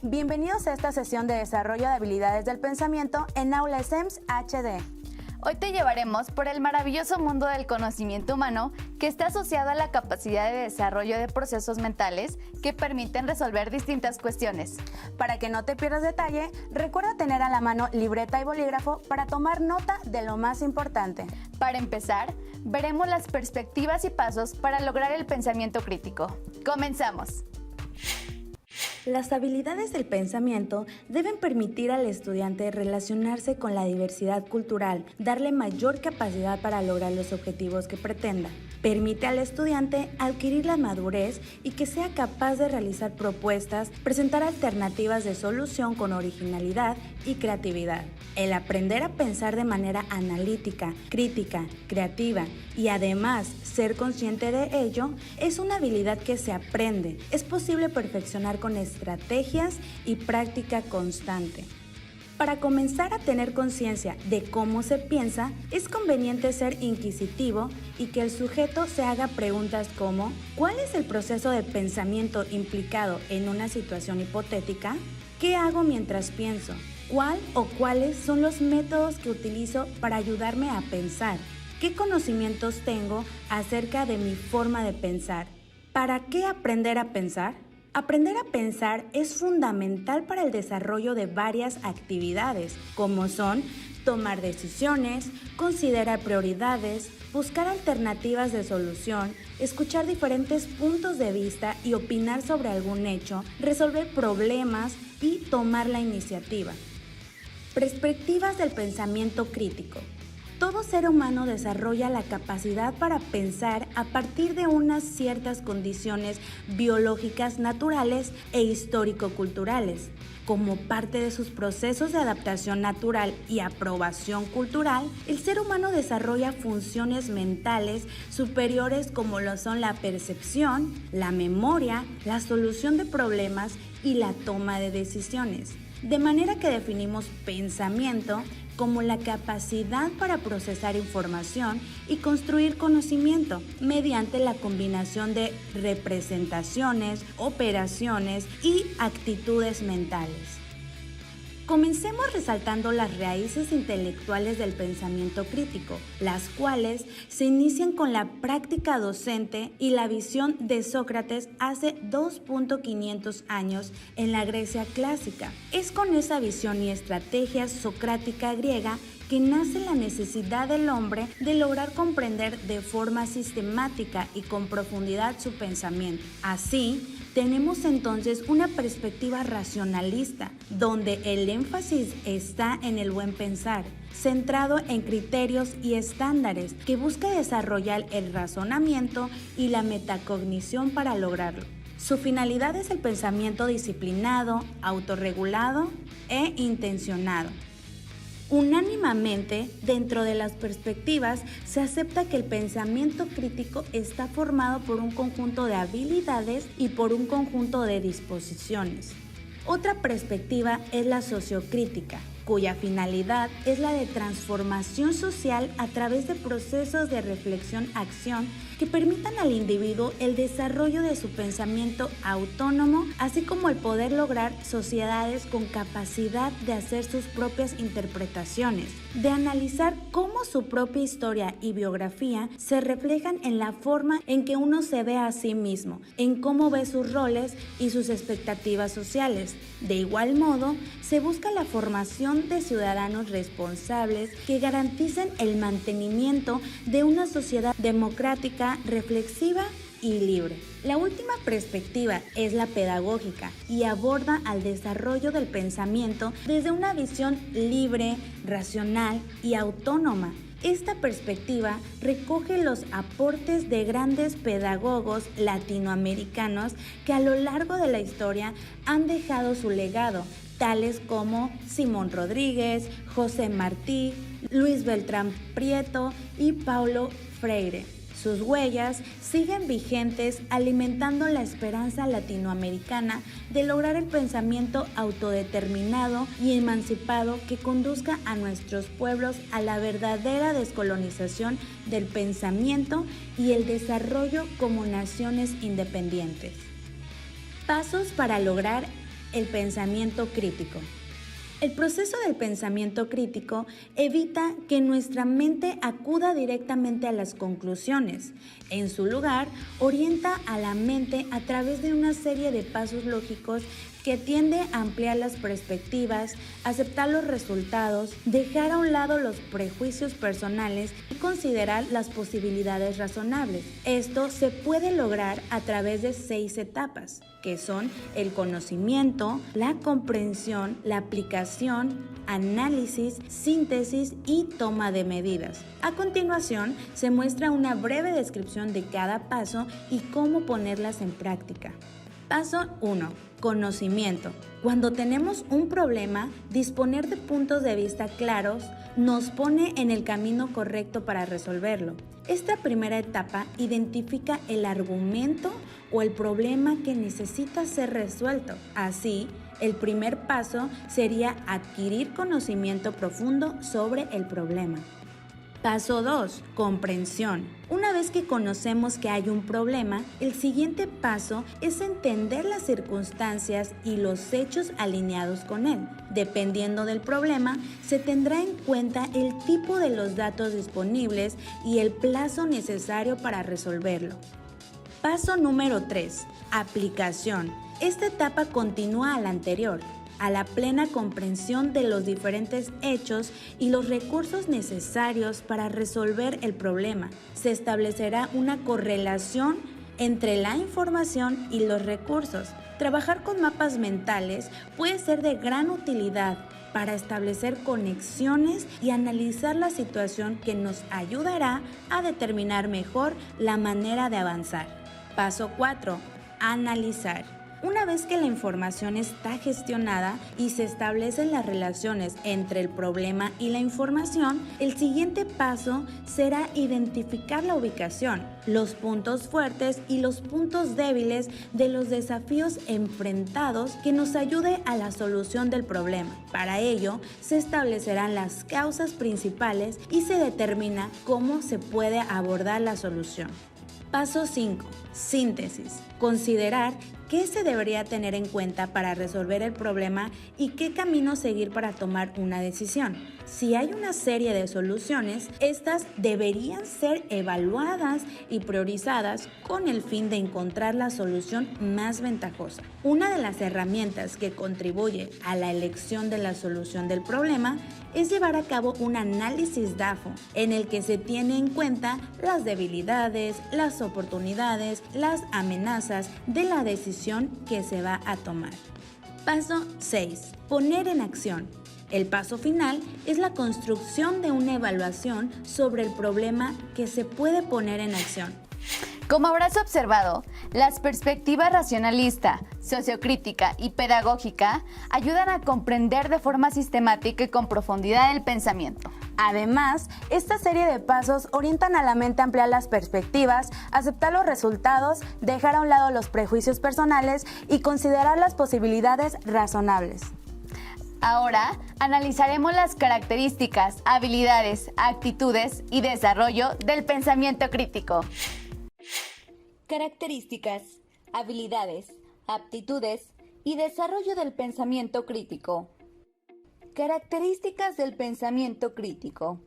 Bienvenidos a esta sesión de desarrollo de habilidades del pensamiento en Aula SEMS HD. Hoy te llevaremos por el maravilloso mundo del conocimiento humano que está asociado a la capacidad de desarrollo de procesos mentales que permiten resolver distintas cuestiones. Para que no te pierdas detalle, recuerda tener a la mano libreta y bolígrafo para tomar nota de lo más importante. Para empezar, veremos las perspectivas y pasos para lograr el pensamiento crítico. ¡Comenzamos! Las habilidades del pensamiento deben permitir al estudiante relacionarse con la diversidad cultural, darle mayor capacidad para lograr los objetivos que pretenda. Permite al estudiante adquirir la madurez y que sea capaz de realizar propuestas, presentar alternativas de solución con originalidad y creatividad. El aprender a pensar de manera analítica, crítica, creativa y además ser consciente de ello es una habilidad que se aprende. Es posible perfeccionar con estrategias y práctica constante. Para comenzar a tener conciencia de cómo se piensa, es conveniente ser inquisitivo y que el sujeto se haga preguntas como ¿cuál es el proceso de pensamiento implicado en una situación hipotética? ¿Qué hago mientras pienso? ¿Cuál o cuáles son los métodos que utilizo para ayudarme a pensar? ¿Qué conocimientos tengo acerca de mi forma de pensar? ¿Para qué aprender a pensar? Aprender a pensar es fundamental para el desarrollo de varias actividades, como son tomar decisiones, considerar prioridades, buscar alternativas de solución, escuchar diferentes puntos de vista y opinar sobre algún hecho, resolver problemas y tomar la iniciativa. Perspectivas del pensamiento crítico. Todo ser humano desarrolla la capacidad para pensar a partir de unas ciertas condiciones biológicas naturales e histórico-culturales. Como parte de sus procesos de adaptación natural y aprobación cultural, el ser humano desarrolla funciones mentales superiores como lo son la percepción, la memoria, la solución de problemas y la toma de decisiones. De manera que definimos pensamiento como la capacidad para procesar información y construir conocimiento mediante la combinación de representaciones, operaciones y actitudes mentales. Comencemos resaltando las raíces intelectuales del pensamiento crítico, las cuales se inician con la práctica docente y la visión de Sócrates hace 2.500 años en la Grecia clásica. Es con esa visión y estrategia socrática griega que nace la necesidad del hombre de lograr comprender de forma sistemática y con profundidad su pensamiento. Así, tenemos entonces una perspectiva racionalista, donde el énfasis está en el buen pensar, centrado en criterios y estándares que busca desarrollar el razonamiento y la metacognición para lograrlo. Su finalidad es el pensamiento disciplinado, autorregulado e intencionado. Unánimemente, dentro de las perspectivas, se acepta que el pensamiento crítico está formado por un conjunto de habilidades y por un conjunto de disposiciones. Otra perspectiva es la sociocrítica, cuya finalidad es la de transformación social a través de procesos de reflexión-acción que permitan al individuo el desarrollo de su pensamiento autónomo, así como el poder lograr sociedades con capacidad de hacer sus propias interpretaciones, de analizar cómo su propia historia y biografía se reflejan en la forma en que uno se ve a sí mismo, en cómo ve sus roles y sus expectativas sociales. De igual modo, se busca la formación de ciudadanos responsables que garanticen el mantenimiento de una sociedad democrática, reflexiva y libre. La última perspectiva es la pedagógica y aborda al desarrollo del pensamiento desde una visión libre, racional y autónoma. Esta perspectiva recoge los aportes de grandes pedagogos latinoamericanos que a lo largo de la historia han dejado su legado, tales como Simón Rodríguez, José Martí, Luis Beltrán Prieto y Paulo Freire. Sus huellas siguen vigentes, alimentando la esperanza latinoamericana de lograr el pensamiento autodeterminado y emancipado que conduzca a nuestros pueblos a la verdadera descolonización del pensamiento y el desarrollo como naciones independientes. Pasos para lograr El pensamiento crítico. El proceso del pensamiento crítico evita que nuestra mente acuda directamente a las conclusiones. En su lugar, orienta a la mente a través de una serie de pasos lógicos que tiende a ampliar las perspectivas, aceptar los resultados, dejar a un lado los prejuicios personales y considerar las posibilidades razonables. Esto se puede lograr a través de 6 etapas, que son el conocimiento, la comprensión, la aplicación, análisis, síntesis y toma de medidas. A continuación, se muestra una breve descripción de cada paso y cómo ponerlas en práctica. Paso 1. Conocimiento. Cuando tenemos un problema, disponer de puntos de vista claros nos pone en el camino correcto para resolverlo. Esta primera etapa identifica el argumento o el problema que necesita ser resuelto. Así, el primer paso sería adquirir conocimiento profundo sobre el problema. Paso 2. Comprensión. Una vez que conocemos que hay un problema, el siguiente paso es entender las circunstancias y los hechos alineados con él. Dependiendo del problema, se tendrá en cuenta el tipo de los datos disponibles y el plazo necesario para resolverlo. Paso número 3. Aplicación. Esta etapa continúa a la anterior, a la plena comprensión de los diferentes hechos y los recursos necesarios para resolver el problema. Se establecerá una correlación entre la información y los recursos. Trabajar con mapas mentales puede ser de gran utilidad para establecer conexiones y analizar la situación, que nos ayudará a determinar mejor la manera de avanzar. Paso 4. Analizar. Una vez que la información está gestionada y se establecen las relaciones entre el problema y la información, el siguiente paso será identificar la ubicación, los puntos fuertes y los puntos débiles de los desafíos enfrentados que nos ayude a la solución del problema. Para ello, se establecerán las causas principales y se determina cómo se puede abordar la solución. Paso 5. Síntesis. Considerar qué se debería tener en cuenta para resolver el problema y qué camino seguir para tomar una decisión. Si hay una serie de soluciones, estas deberían ser evaluadas y priorizadas con el fin de encontrar la solución más ventajosa. Una de las herramientas que contribuye a la elección de la solución del problema es llevar a cabo un análisis DAFO, en el que se tiene en cuenta las debilidades, las oportunidades, las amenazas de la decisión que se va a tomar. Paso 6. Poner en acción. El paso final es la construcción de una evaluación sobre el problema que se puede poner en acción. Como habrás observado, las perspectivas racionalista, sociocrítica y pedagógica ayudan a comprender de forma sistemática y con profundidad el pensamiento. Además, esta serie de pasos orientan a la mente a ampliar las perspectivas, aceptar los resultados, dejar a un lado los prejuicios personales y considerar las posibilidades razonables. Ahora analizaremos las características, habilidades, actitudes y desarrollo del pensamiento crítico. Características, habilidades, aptitudes y desarrollo del pensamiento crítico. Características del pensamiento crítico.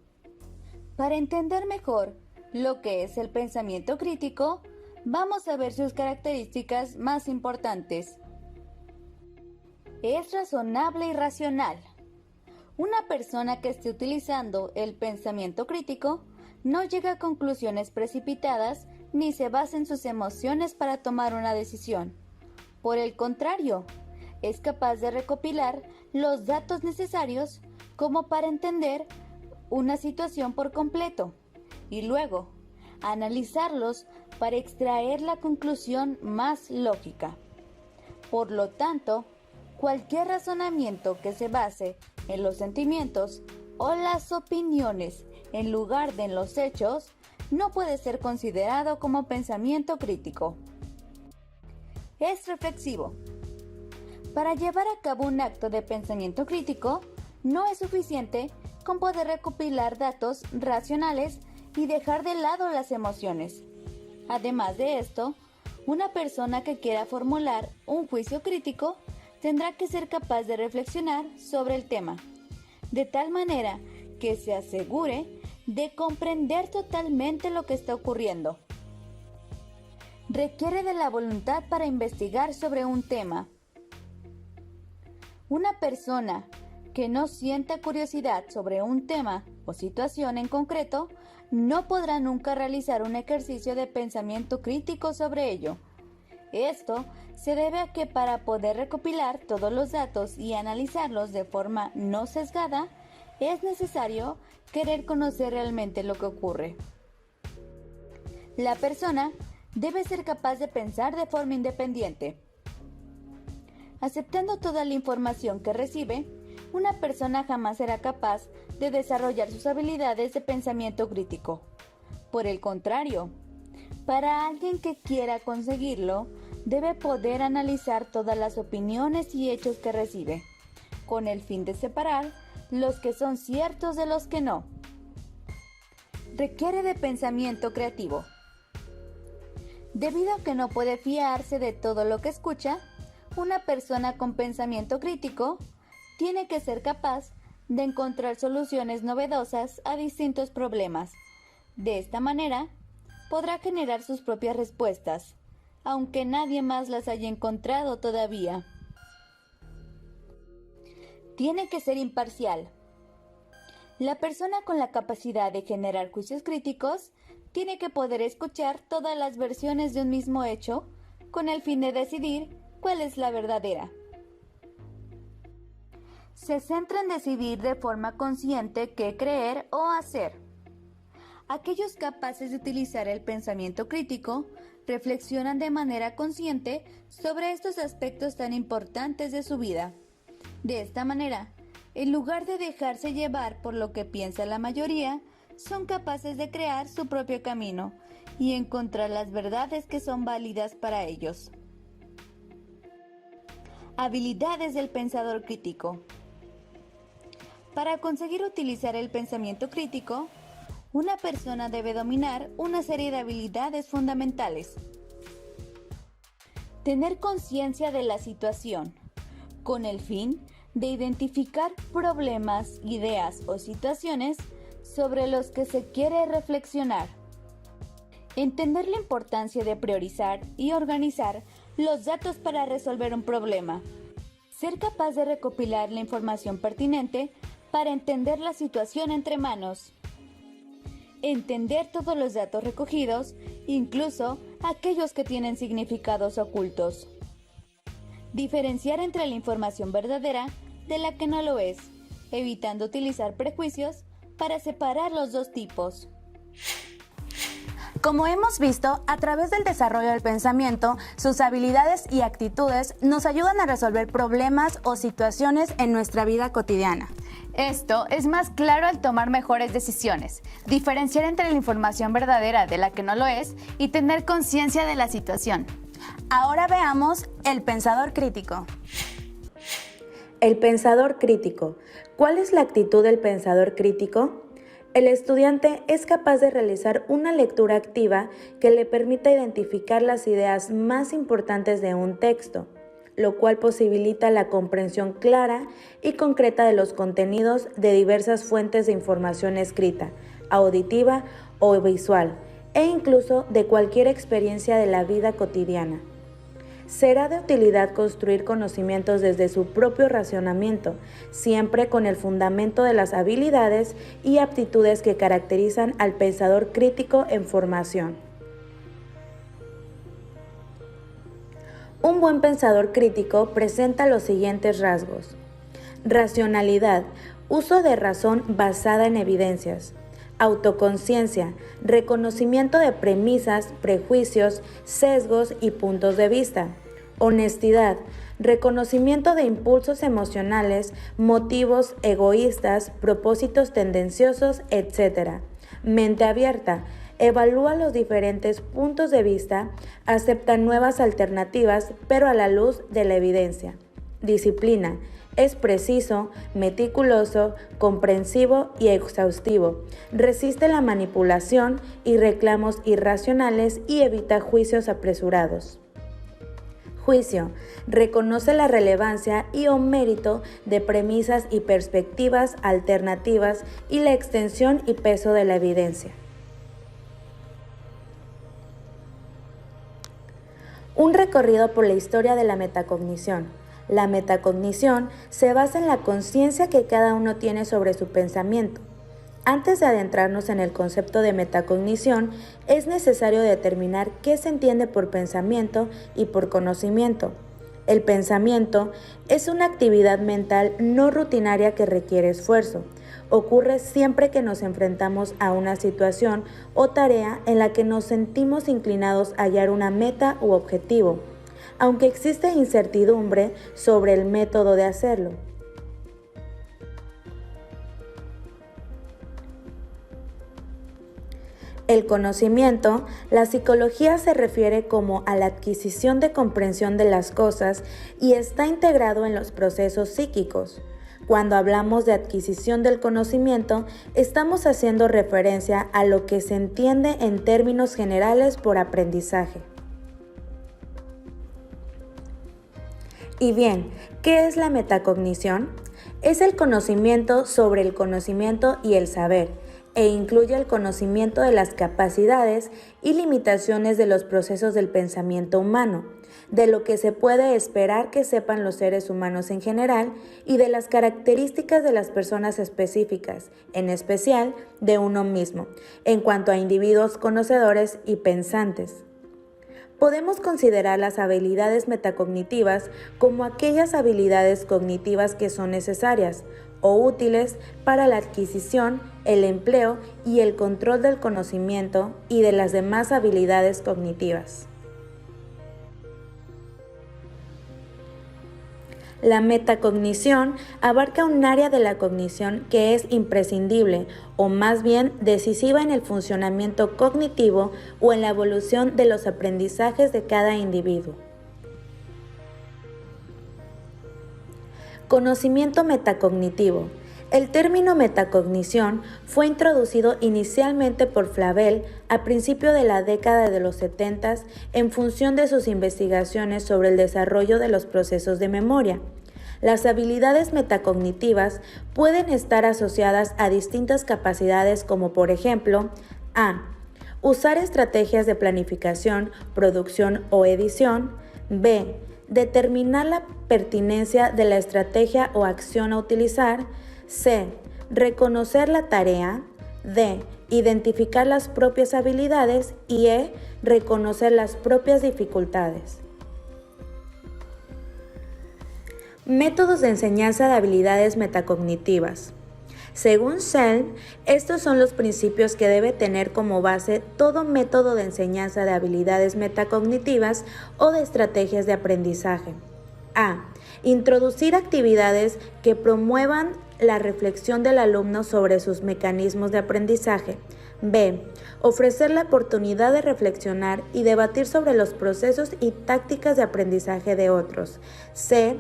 Para entender mejor lo que es el pensamiento crítico, vamos a ver sus características más importantes. Es razonable y racional. Una persona que esté utilizando el pensamiento crítico no llega a conclusiones precipitadas ni se basa en sus emociones para tomar una decisión. Por el contrario, es capaz de recopilar los datos necesarios como para entender una situación por completo y luego analizarlos para extraer la conclusión más lógica. Por lo tanto, cualquier razonamiento que se base en los sentimientos o las opiniones en lugar de en los hechos no puede ser considerado como pensamiento crítico. Es reflexivo. Para llevar a cabo un acto de pensamiento crítico, no es suficiente con poder recopilar datos racionales y dejar de lado las emociones. Además de esto, una persona que quiera formular un juicio crítico tendrá que ser capaz de reflexionar sobre el tema, de tal manera que se asegure de comprender totalmente lo que está ocurriendo. Requiere de la voluntad para investigar sobre un tema. Una persona que no sienta curiosidad sobre un tema o situación en concreto no podrá nunca realizar un ejercicio de pensamiento crítico sobre ello. Esto se debe a que para poder recopilar todos los datos y analizarlos de forma no sesgada, es necesario querer conocer realmente lo que ocurre. La persona debe ser capaz de pensar de forma independiente. Aceptando toda la información que recibe, una persona jamás será capaz de desarrollar sus habilidades de pensamiento crítico. Por el contrario, para alguien que quiera conseguirlo, debe poder analizar todas las opiniones y hechos que recibe, con el fin de separar los que son ciertos de los que no. Requiere de pensamiento creativo. Debido a que no puede fiarse de todo lo que escucha, una persona con pensamiento crítico tiene que ser capaz de encontrar soluciones novedosas a distintos problemas. De esta manera, podrá generar sus propias respuestas, aunque nadie más las haya encontrado todavía. Tiene que ser imparcial. La persona con la capacidad de generar juicios críticos tiene que poder escuchar todas las versiones de un mismo hecho con el fin de decidir cuál es la verdadera. Se centra en decidir de forma consciente qué creer o hacer. Aquellos capaces de utilizar el pensamiento crítico reflexionan de manera consciente sobre estos aspectos tan importantes de su vida. De esta manera, en lugar de dejarse llevar por lo que piensa la mayoría, son capaces de crear su propio camino y encontrar las verdades que son válidas para ellos. Habilidades del pensador crítico. Para conseguir utilizar el pensamiento crítico, una persona debe dominar una serie de habilidades fundamentales. Tener conciencia de la situación, con el fin de identificar problemas, ideas o situaciones sobre los que se quiere reflexionar. Entender la importancia de priorizar y organizar los datos para resolver un problema. Ser capaz de recopilar la información pertinente para entender la situación entre manos. Entender todos los datos recogidos, incluso aquellos que tienen significados ocultos. Diferenciar entre la información verdadera de la que no lo es, evitando utilizar prejuicios para separar los dos tipos. Como hemos visto, a través del desarrollo del pensamiento, sus habilidades y actitudes nos ayudan a resolver problemas o situaciones en nuestra vida cotidiana. Esto es más claro al tomar mejores decisiones, diferenciar entre la información verdadera de la que no lo es y tener conciencia de la situación. Ahora veamos el pensador crítico. El pensador crítico. ¿Cuál es la actitud del pensador crítico? El estudiante es capaz de realizar una lectura activa que le permita identificar las ideas más importantes de un texto, lo cual posibilita la comprensión clara y concreta de los contenidos de diversas fuentes de información escrita, auditiva o visual, e incluso de cualquier experiencia de la vida cotidiana. Será de utilidad construir conocimientos desde su propio racionamiento, siempre con el fundamento de las habilidades y aptitudes que caracterizan al pensador crítico en formación. Un buen pensador crítico presenta los siguientes rasgos: racionalidad, uso de razón basada en evidencias; autoconciencia, reconocimiento de premisas, prejuicios, sesgos y puntos de vista; honestidad, reconocimiento de impulsos emocionales, motivos egoístas, propósitos tendenciosos, etc. Mente abierta, evalúa los diferentes puntos de vista, acepta nuevas alternativas, pero a la luz de la evidencia. Disciplina, es preciso, meticuloso, comprensivo y exhaustivo. Resiste la manipulación y reclamos irracionales y evita juicios apresurados. Juicio. Reconoce la relevancia y o mérito de premisas y perspectivas alternativas y la extensión y peso de la evidencia. Un recorrido por la historia de la metacognición. La metacognición se basa en la conciencia que cada uno tiene sobre su pensamiento. Antes de adentrarnos en el concepto de metacognición, es necesario determinar qué se entiende por pensamiento y por conocimiento. El pensamiento es una actividad mental no rutinaria que requiere esfuerzo. Ocurre siempre que nos enfrentamos a una situación o tarea en la que nos sentimos inclinados a hallar una meta u objetivo, aunque existe incertidumbre sobre el método de hacerlo. El conocimiento, la psicología se refiere como a la adquisición de comprensión de las cosas y está integrado en los procesos psíquicos. Cuando hablamos de adquisición del conocimiento, estamos haciendo referencia a lo que se entiende en términos generales por aprendizaje. Y bien, ¿qué es la metacognición? Es el conocimiento sobre el conocimiento y el saber, e incluye el conocimiento de las capacidades y limitaciones de los procesos del pensamiento humano, de lo que se puede esperar que sepan los seres humanos en general y de las características de las personas específicas, en especial de uno mismo, en cuanto a individuos conocedores y pensantes. Podemos considerar las habilidades metacognitivas como aquellas habilidades cognitivas que son necesarias o útiles para la adquisición, el empleo y el control del conocimiento y de las demás habilidades cognitivas. La metacognición abarca un área de la cognición que es imprescindible o más bien decisiva en el funcionamiento cognitivo o en la evolución de los aprendizajes de cada individuo. Conocimiento metacognitivo. El término metacognición fue introducido inicialmente por Flavel a principios de la década de los 70 en función de sus investigaciones sobre el desarrollo de los procesos de memoria. Las habilidades metacognitivas pueden estar asociadas a distintas capacidades como por ejemplo a. Usar estrategias de planificación, producción o edición. B. Determinar la pertinencia de la estrategia o acción a utilizar. C. Reconocer la tarea. D. Identificar las propias habilidades. Y E. Reconocer las propias dificultades. Métodos de enseñanza de habilidades metacognitivas. Según Selm, estos son los principios que debe tener como base todo método de enseñanza de habilidades metacognitivas o de estrategias de aprendizaje. A. Introducir actividades que promuevan la reflexión del alumno sobre sus mecanismos de aprendizaje. B. Ofrecer la oportunidad de reflexionar y debatir sobre los procesos y tácticas de aprendizaje de otros. C.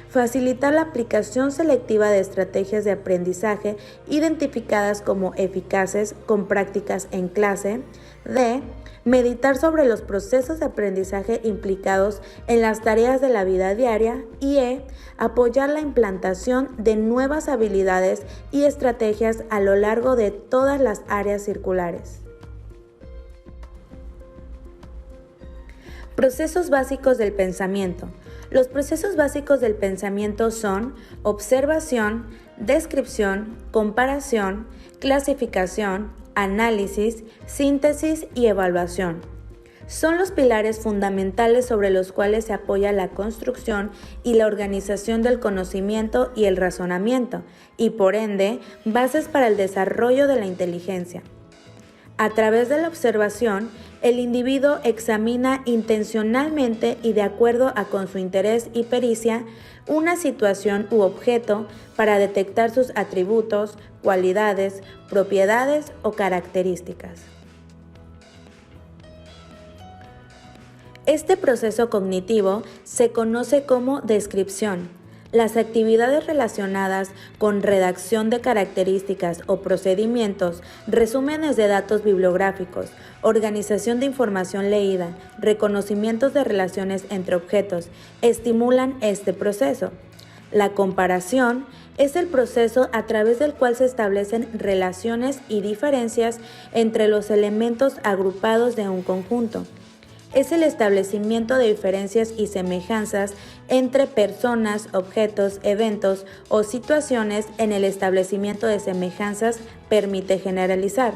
Facilitar la aplicación selectiva de estrategias de aprendizaje identificadas como eficaces con prácticas en clase. D. Meditar sobre los procesos de aprendizaje implicados en las tareas de la vida diaria. Y E. Apoyar la implantación de nuevas habilidades y estrategias a lo largo de todas las áreas circulares. Procesos básicos del pensamiento. Los procesos básicos del pensamiento son observación, descripción, comparación, clasificación, análisis, síntesis y evaluación. Son los pilares fundamentales sobre los cuales se apoya la construcción y la organización del conocimiento y el razonamiento, y por ende, bases para el desarrollo de la inteligencia. A través de la observación, el individuo examina intencionalmente y de acuerdo con su interés y pericia una situación u objeto para detectar sus atributos, cualidades, propiedades o características. Este proceso cognitivo se conoce como descripción. Las actividades relacionadas con redacción de características o procedimientos, resúmenes de datos bibliográficos, organización de información leída, reconocimientos de relaciones entre objetos, estimulan este proceso. La comparación es el proceso a través del cual se establecen relaciones y diferencias entre los elementos agrupados de un conjunto. Es el establecimiento de diferencias y semejanzas entre personas, objetos, eventos o situaciones. En el establecimiento de semejanzas permite generalizar,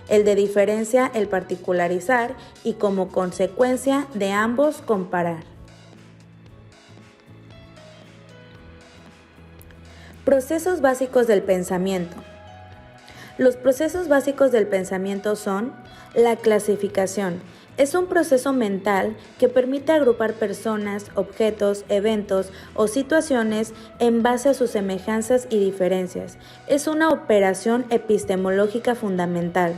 el de diferencia el particularizar y como consecuencia de ambos comparar. Procesos básicos del pensamiento. Los procesos básicos del pensamiento son la clasificación. Es un proceso mental que permite agrupar personas, objetos, eventos o situaciones en base a sus semejanzas y diferencias. Es una operación epistemológica fundamental.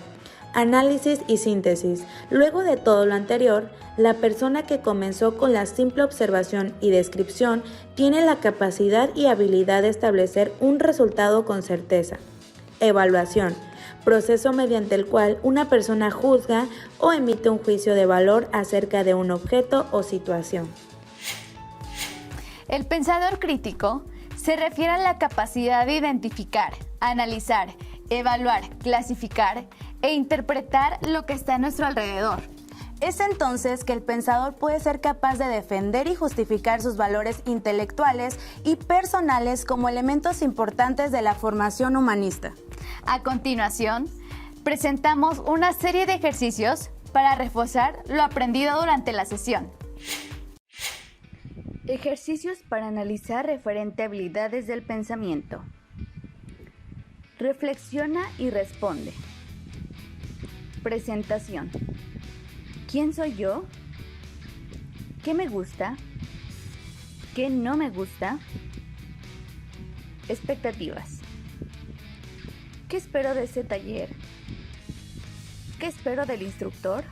Análisis y síntesis. Luego de todo lo anterior, la persona que comenzó con la simple observación y descripción tiene la capacidad y habilidad de establecer un resultado con certeza. Evaluación. Proceso mediante el cual una persona juzga o emite un juicio de valor acerca de un objeto o situación. El pensador crítico se refiere a la capacidad de identificar, analizar, evaluar, clasificar e interpretar lo que está a nuestro alrededor. Es entonces que el pensador puede ser capaz de defender y justificar sus valores intelectuales y personales como elementos importantes de la formación humanista. A continuación, presentamos una serie de ejercicios para reforzar lo aprendido durante la sesión. Ejercicios para analizar referente a habilidades del pensamiento. Reflexiona y responde. Presentación. ¿Quién soy yo? ¿Qué me gusta? ¿Qué no me gusta? Expectativas. ¿Qué espero de este taller? ¿Qué espero del instructor?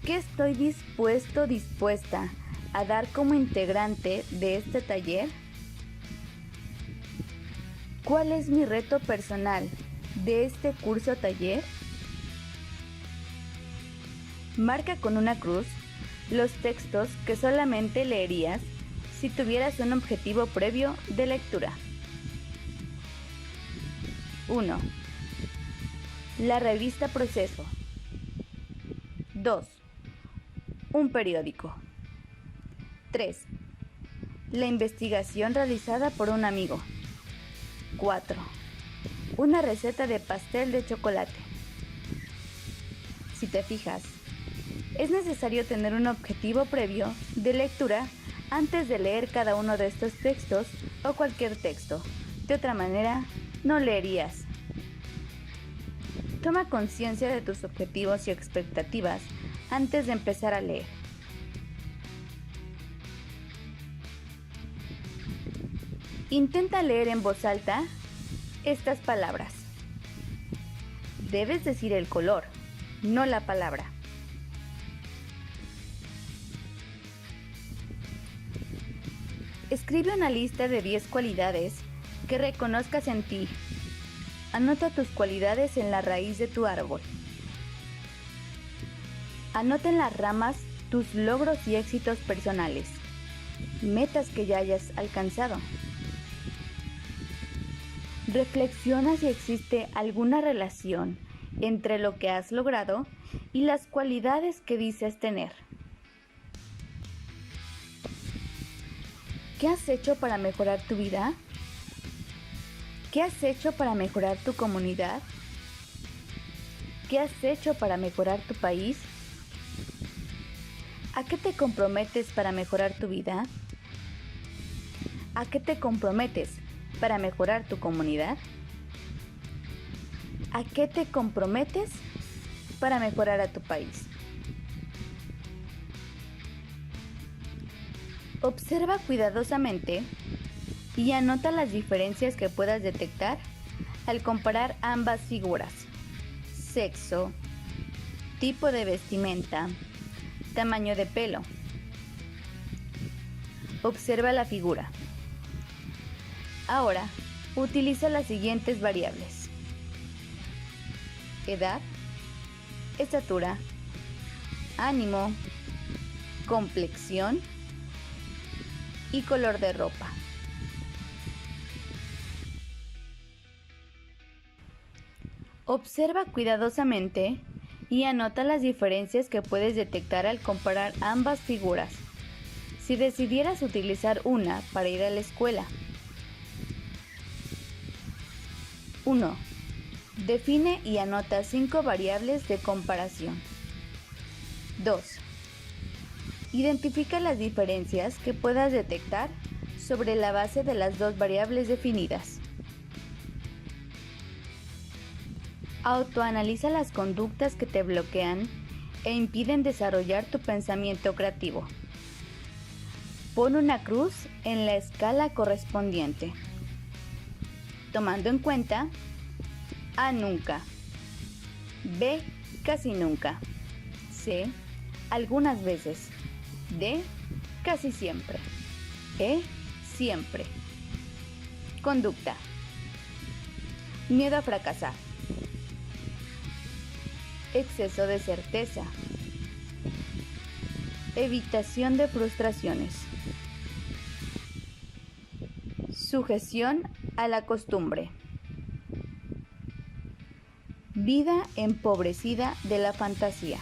¿Qué estoy dispuesta a dar como integrante de este taller? ¿Cuál es mi reto personal de este curso taller? Marca con una cruz los textos que solamente leerías si tuvieras un objetivo previo de lectura. 1. La revista Proceso. 2. Un periódico. 3. La investigación realizada por un amigo. 4. Una receta de pastel de chocolate. Si te fijas, es necesario tener un objetivo previo de lectura antes de leer cada uno de estos textos o cualquier texto. De otra manera, no leerías. Toma conciencia de tus objetivos y expectativas antes de empezar a leer. Intenta leer en voz alta estas palabras. Debes decir el color, no la palabra. Escribe una lista de 10 cualidades que reconozcas en ti. Anota tus cualidades en la raíz de tu árbol. Anota en las ramas tus logros y éxitos personales, metas que ya hayas alcanzado. Reflexiona si existe alguna relación entre lo que has logrado y las cualidades que dices tener. ¿Qué has hecho para mejorar tu vida? ¿Qué has hecho para mejorar tu comunidad? ¿Qué has hecho para mejorar tu país? ¿A qué te comprometes para mejorar tu vida? ¿A qué te comprometes para mejorar tu comunidad? ¿A qué te comprometes para mejorar a tu país? Observa cuidadosamente y anota las diferencias que puedas detectar al comparar ambas figuras: sexo, tipo de vestimenta, tamaño de pelo. Observa la figura. Ahora, utiliza las siguientes variables: edad, estatura, ánimo, complexión y color de ropa. Observa cuidadosamente y anota las diferencias que puedes detectar al comparar ambas figuras. Si decidieras utilizar una para ir a la escuela. 1. Define y anota 5 variables de comparación. 2. Identifica las diferencias que puedas detectar sobre la base de las 2 variables definidas. Autoanaliza las conductas que te bloquean e impiden desarrollar tu pensamiento creativo. Pon una cruz en la escala correspondiente, tomando en cuenta A. Nunca, B. Casi nunca, C. Algunas veces, D. Casi siempre, E. Siempre. Conducta: miedo a fracasar, exceso de certeza, evitación de frustraciones, sujeción a la costumbre, vida empobrecida de la fantasía,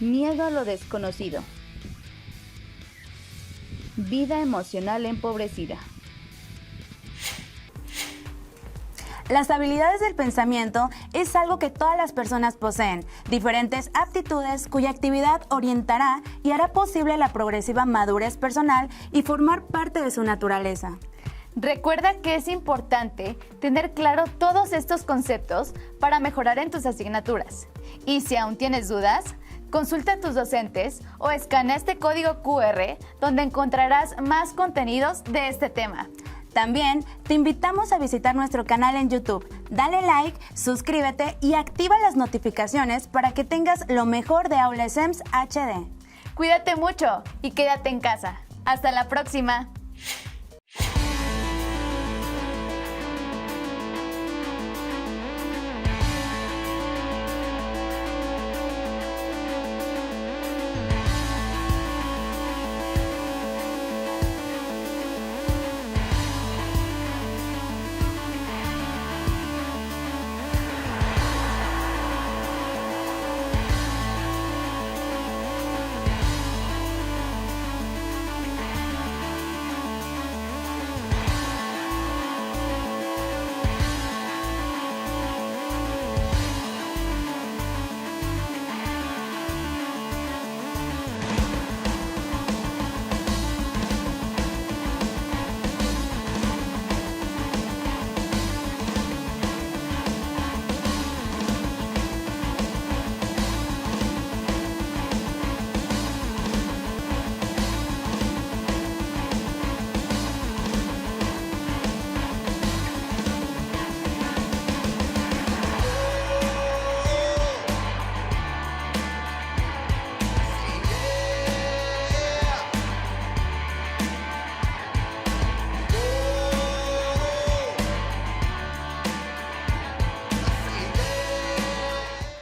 miedo a lo desconocido, vida emocional empobrecida. Las habilidades del pensamiento es algo que todas las personas poseen, diferentes aptitudes cuya actividad orientará y hará posible la progresiva madurez personal y formar parte de su naturaleza. Recuerda que es importante tener claro todos estos conceptos para mejorar en tus asignaturas. Y si aún tienes dudas, consulta a tus docentes o escanea este código QR donde encontrarás más contenidos de este tema. También te invitamos a visitar nuestro canal en YouTube. Dale like, suscríbete y activa las notificaciones para que tengas lo mejor de Aula SEMS HD. Cuídate mucho y quédate en casa. ¡Hasta la próxima!